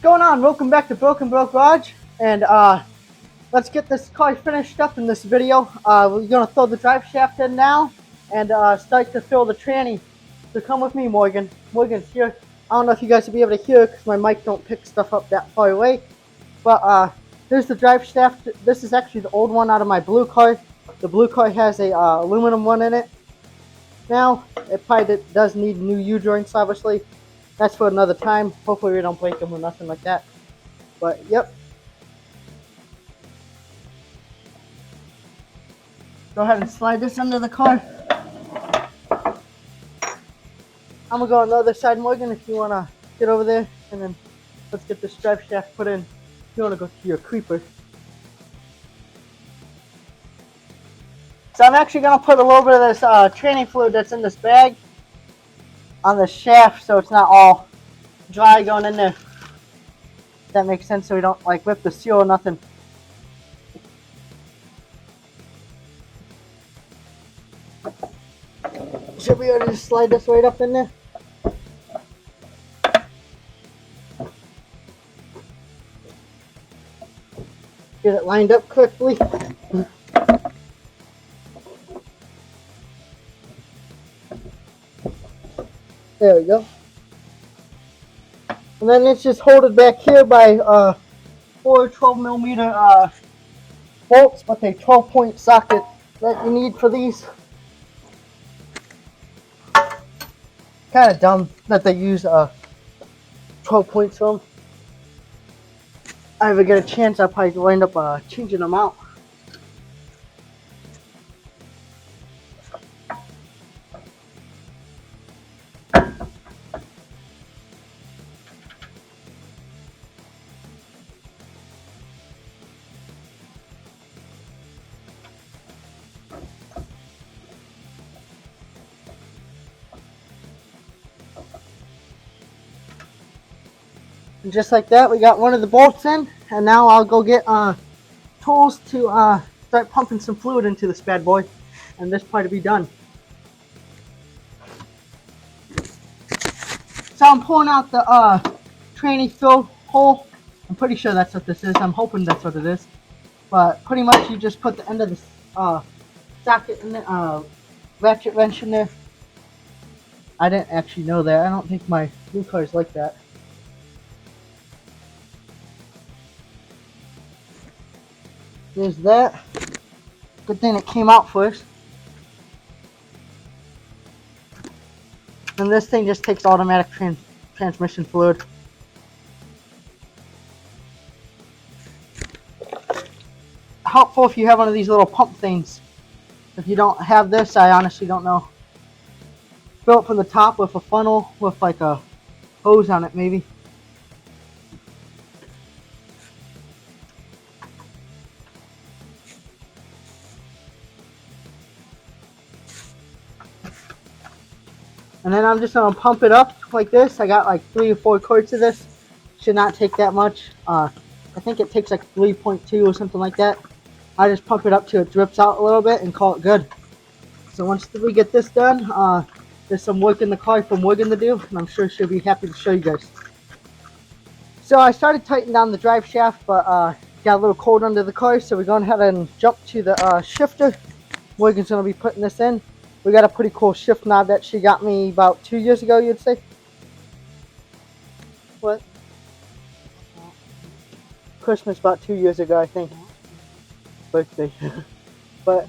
going on? Welcome back to Broken Broke Garage, and let's get this car finished up in this video. We're gonna throw the drive shaft in now and start to fill the tranny. So come with me, Morgan. Morgan's here. I don't know if you guys will be able to hear because my mic don't pick stuff up that far away. But here's the drive shaft. This is actually the old one out of my blue car. The blue car has a aluminum one in it. Now it probably does need new U-joints, obviously. That's for another time. Hopefully we don't break them or nothing like that. But yep. Go ahead and slide this under the car. I'm gonna go on the other side, Morgan, if you wanna get over there, and then let's get this drive shaft put in. If you wanna go to your creeper. So I'm actually gonna put a little bit of this tranny fluid that's in this bag on the shaft, so it's not all dry going in there. If that makes sense, so we don't like rip the seal or nothing. Should we already just slide this right up in there? Get it lined up quickly. There we go. And then it's just hold it back here by 4 12mm bolts, but they 12-point socket that you need for these. Kind of dumb that they use 12 points for them. If I ever get a chance, I'll probably wind up changing them out. And just like that, we got one of the bolts in, and now I'll go get tools to start pumping some fluid into this bad boy, and this part will be done. So I'm pulling out the tranny fill hole. I'm pretty sure that's what this is. I'm hoping that's what it is. But pretty much you just put the end of the socket in the ratchet wrench in there. I didn't actually know that. I don't think my blue car is like that. There's that. Good thing it came out first. And this thing just takes automatic transmission fluid. Helpful if you have one of these little pump things. If you don't have this, I honestly don't know. Fill it from the top with a funnel with like a hose on it maybe. And then I'm just gonna pump it up like this. I got like 3 or 4 quarts of this. Should not take that much. I think it takes like 3.2 or something like that. I just pump it up till it drips out a little bit and call it good. So once we get this done, there's some work in the car for Morgan to do, and I'm sure she'll be happy to show you guys. So I started tightening down the drive shaft, but got a little cold under the car, so we're going ahead and jump to the shifter. Morgan's gonna be putting this in. We got a pretty cool shift knob that she got me about 2 years ago, you'd say? What? Christmas about 2 years ago, I think. Birthday. But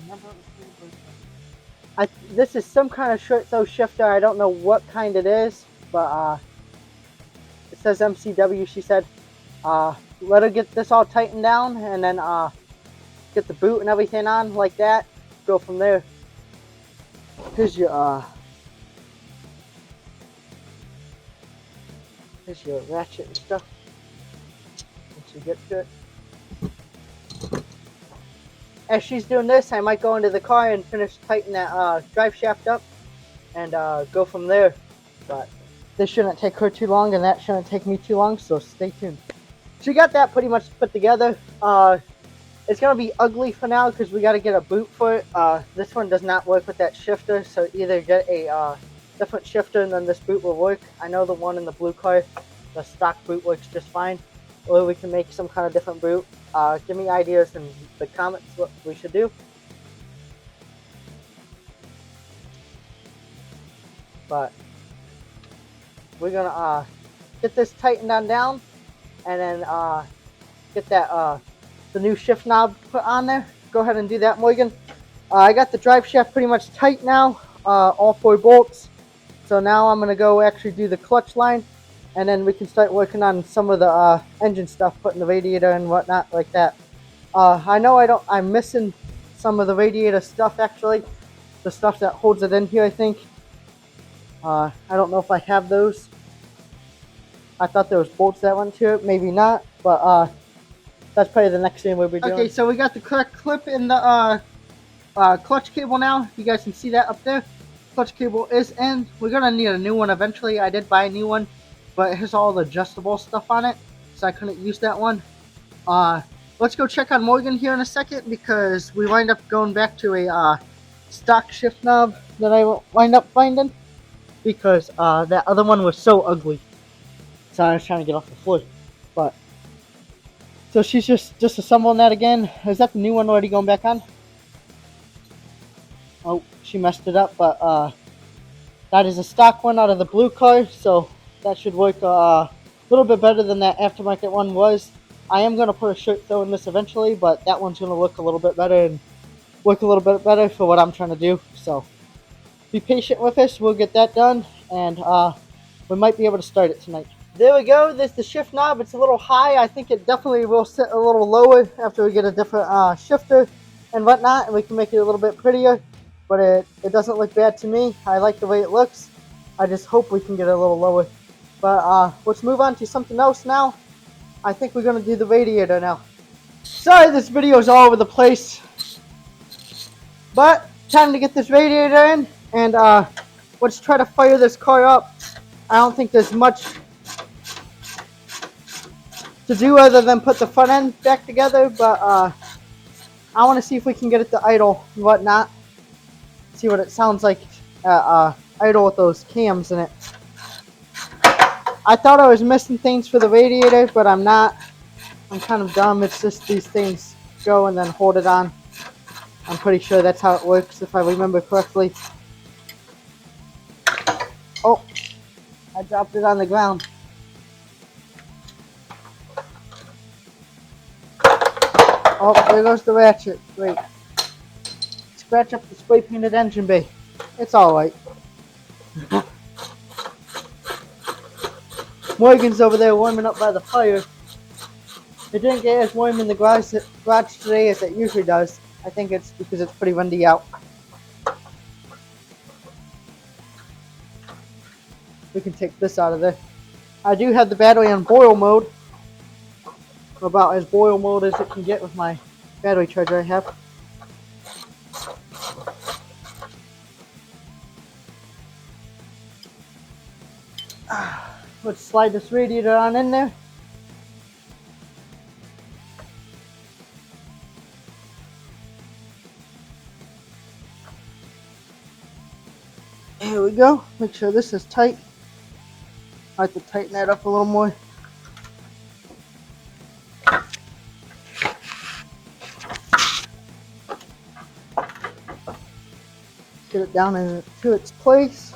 this is some kind of short throw shifter. I don't know what kind it is, but it says MCW, she said. Let her get this all tightened down, and then get the boot and everything on like that. Go from there. Here's your ratchet and stuff. Once you get to it. As she's doing this, I might go into the car and finish tightening that drive shaft up and go from there. But this shouldn't take her too long, and that shouldn't take me too long, so stay tuned. So we got that pretty much put together. It's going to be ugly for now because we got to get a boot for it. This one does not work with that shifter, so either get a different shifter and then this boot will work. I know the one in the blue car the stock boot works just fine, or we can make some kind of different boot. Give me ideas in the comments what we should do. But we're gonna get this tightened on down, and then get that the new shift knob put on there. Go ahead and do that, Morgan. I got the drive shaft pretty much tight now, all 4 bolts. So now I'm gonna go actually do the clutch line, and then we can start working on some of the engine stuff, putting the radiator and whatnot like that. I know I'm missing some of the radiator stuff actually, the stuff that holds it in here. I think. I don't know if I have those. I thought there was bolts that went to it, maybe not, but that's probably the next thing we'll be doing. Okay, so we got the correct clip in the clutch cable now. You guys can see that up there. Clutch cable is in. We're gonna need a new one eventually. I did buy a new one, but it has all the adjustable stuff on it, so I couldn't use that one. Let's go check on Morgan here in a second, because we wind up going back to a stock shift knob that I wind up finding, because that other one was so ugly. So I was trying to get off the floor, but so she's just assembling that again. Is that the new one already going back on? Oh, she messed it up, but that is a stock one out of the blue car, so that should work a little bit better than that aftermarket one was. I am going to put a shirt though in this eventually, but that one's going to look a little bit better and work a little bit better for what I'm trying to do. So be patient with us. We'll get that done, and we might be able to start it tonight. There we go. There's the shift knob. It's a little high. I think it definitely will sit a little lower after we get a different shifter and whatnot, and we can make it a little bit prettier. But it doesn't look bad to me. I like the way it looks. I just hope we can get it a little lower. But let's move on to something else now. I think we're going to do the radiator now. Sorry this video is all over the place, but time to get this radiator in, and let's try to fire this car up. I don't think there's much to do other than put the front end back together, but I want to see if we can get it to idle and whatnot. See what it sounds like idle with those cams in it. I thought I was missing things for the radiator, but I'm not. I'm kind of dumb. It's just these things go and then hold it on. I'm pretty sure that's how it works, if I remember correctly. Oh, I dropped it on the ground. Oh, there goes the ratchet. Wait. Scratch up the spray painted engine bay. It's alright. Morgan's over there warming up by the fire. It didn't get as warm in the garage today as it usually does. I think it's because it's pretty windy out. We can take this out of there. I do have the battery on boil mode. About as boil mode as it can get with my battery charger I have. Let's slide this radiator on in there. Here we go. Make sure this is tight. I have to tighten that up a little more. Get it down into its place.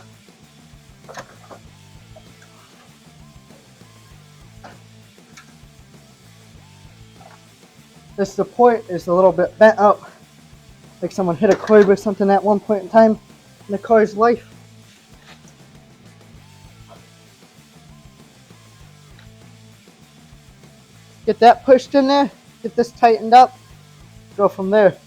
This support is a little bit bent up, like someone hit a curb or something at one point in time in the car's life. Get that pushed in there, get this tightened up, go from there.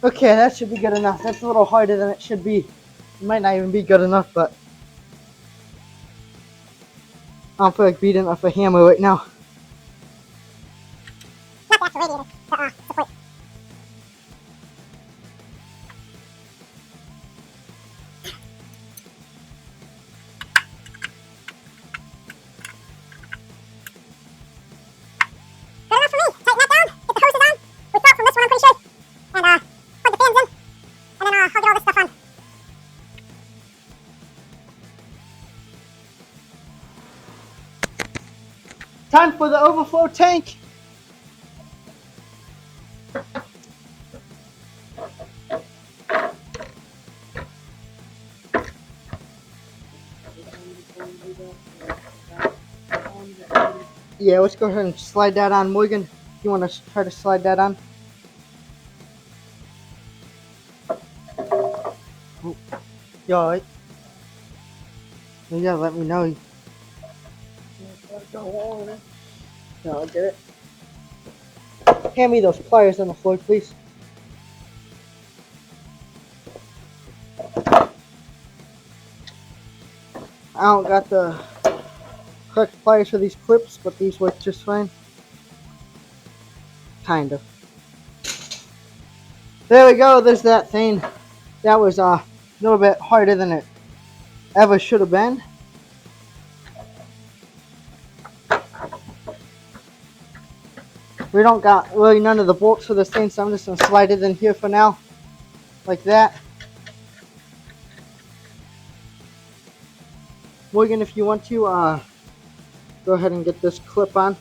Okay, that should be good enough. That's a little harder than it should be. It might not even be good enough, but I don't feel like beating off a hammer right now. Not the actual radiator, the support. Good enough for me. Tighten that down, get the hoses on. We felt from this one, I'm pretty sure. And plug the fans in, and then I'll get all this stuff on. Time for the overflow tank. Yeah, let's go ahead and slide that on, Morgan. You want to try to slide that on? Oh, you alright? You gotta let me know. No, I'll get it. Hand me those pliers on the floor, please. I don't got the correct pliers for these clips, but these work just fine. Kind of. There we go, there's that thing. That was a little bit harder than it ever should have been. We don't got really none of the bolts for this thing, so I'm just going to slide it in here for now. Like that. Morgan, if you want to, go ahead and get this clip on.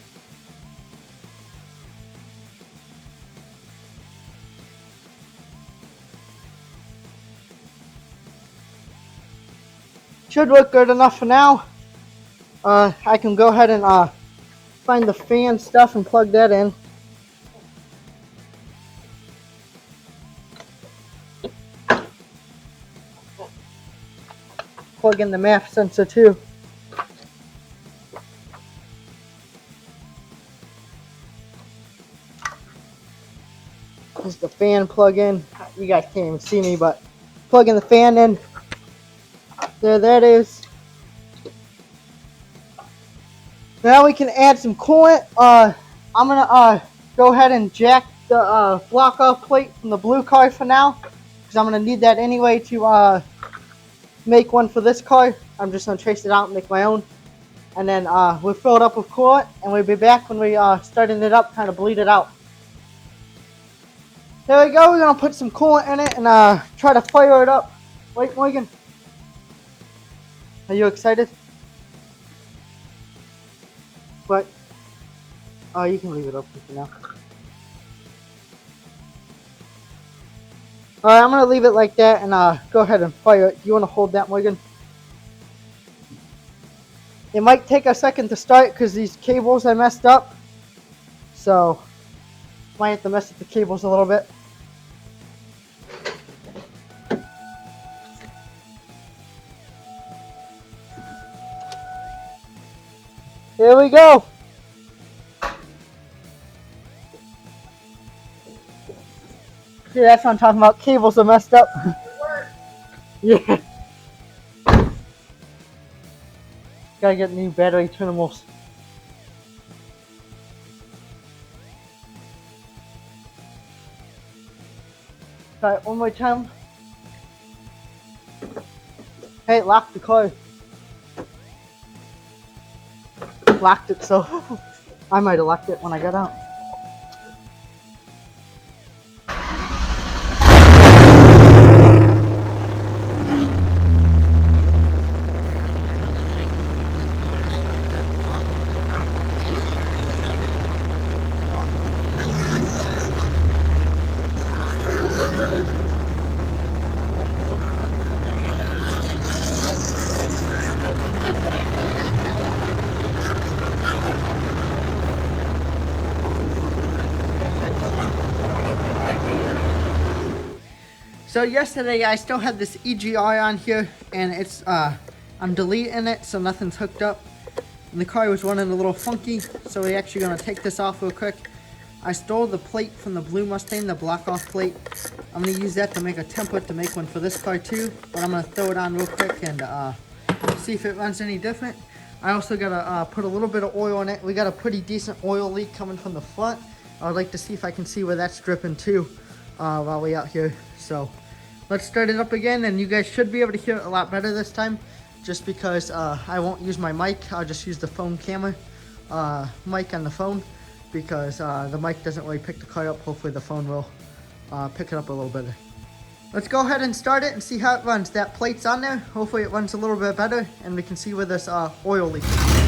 Should work good enough for now. I can go ahead and find the fan stuff and plug that in. Plug in the MAF sensor too. There's the fan plug in. You guys can't even see me, but plugging the fan in. There that is. Now we can add some coolant. I'm gonna go ahead and jack the block off plate from the blue car for now, because I'm gonna need that anyway to make one for this car. I'm just gonna trace it out and make my own, and then we'll fill it up with coolant, and we'll be back when we starting it up, kind of bleed it out. There we go. We're gonna put some coolant in it and try to fire it up. Wait, Morgan, are you excited? But you can leave it up for now. Alright, I'm gonna leave it like that and go ahead and fire it. Do you want to hold that, Morgan? It might take a second to start because these cables I messed up. So might have to mess with the cables a little bit. Here we go. See, that's what I'm talking about. Cables are messed up. Yeah. Gotta get new battery terminals. Try it one more time. Hey, lock the car. Locked it, so I might have locked it when I got out. So yesterday I still had this EGR on here, and it's I'm deleting it so nothing's hooked up, and the car was running a little funky, so we're actually going to take this off real quick. I stole the plate from the blue Mustang, the block off plate, I'm going to use that to make a template to make one for this car too. But I'm going to throw it on real quick and see if it runs any different. I also got to put a little bit of oil in it. We got a pretty decent oil leak coming from the front. I would like to see if I can see where that's dripping too while we're out here. So let's start it up again, and you guys should be able to hear it a lot better this time, just because I won't use my mic. I'll just use the phone camera mic on the phone, because the mic doesn't really pick the car up. Hopefully the phone will pick it up a little better. Let's go ahead and start it and see how it runs. That plate's on there. Hopefully it runs a little bit better, and we can see where this oil leak is.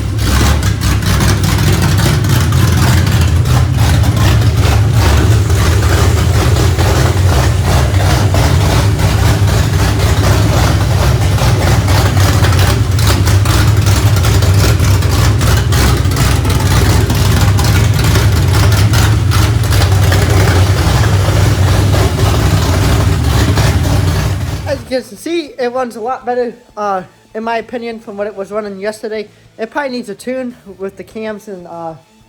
As you can see, it runs a lot better, in my opinion, from what it was running yesterday. It probably needs a tune with the cams, and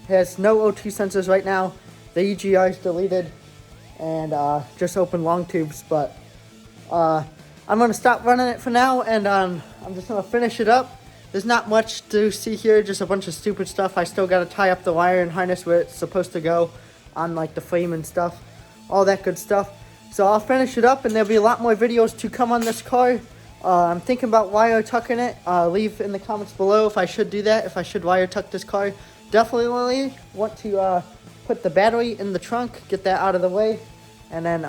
has no O2 sensors right now. The EGR is deleted, and just open long tubes. But I'm going to stop running it for now, and I'm just going to finish it up. There's not much to see here, just a bunch of stupid stuff. I still got to tie up the wire and harness where it's supposed to go on like the frame and stuff, all that good stuff. So I'll finish it up, and there'll be a lot more videos to come on this car. I'm thinking about wire tucking it. Leave in the comments below if I should do that, if I should wire tuck this car. Definitely want to put the battery in the trunk, get that out of the way. And then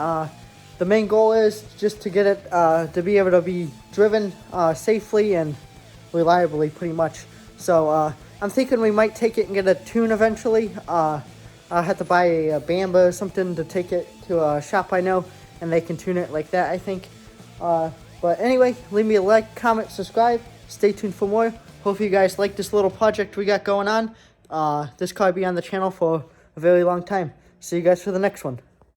the main goal is just to get it to be able to be driven safely and reliably, pretty much. So I'm thinking we might take it and get a tune eventually. I'll have to buy a Bamba or something to take it to a shop I know, and they can tune it like that, I think. But anyway, leave me a like, comment, subscribe. Stay tuned for more. Hope you guys like this little project we got going on. This car will be on the channel for a very long time. See you guys for the next one.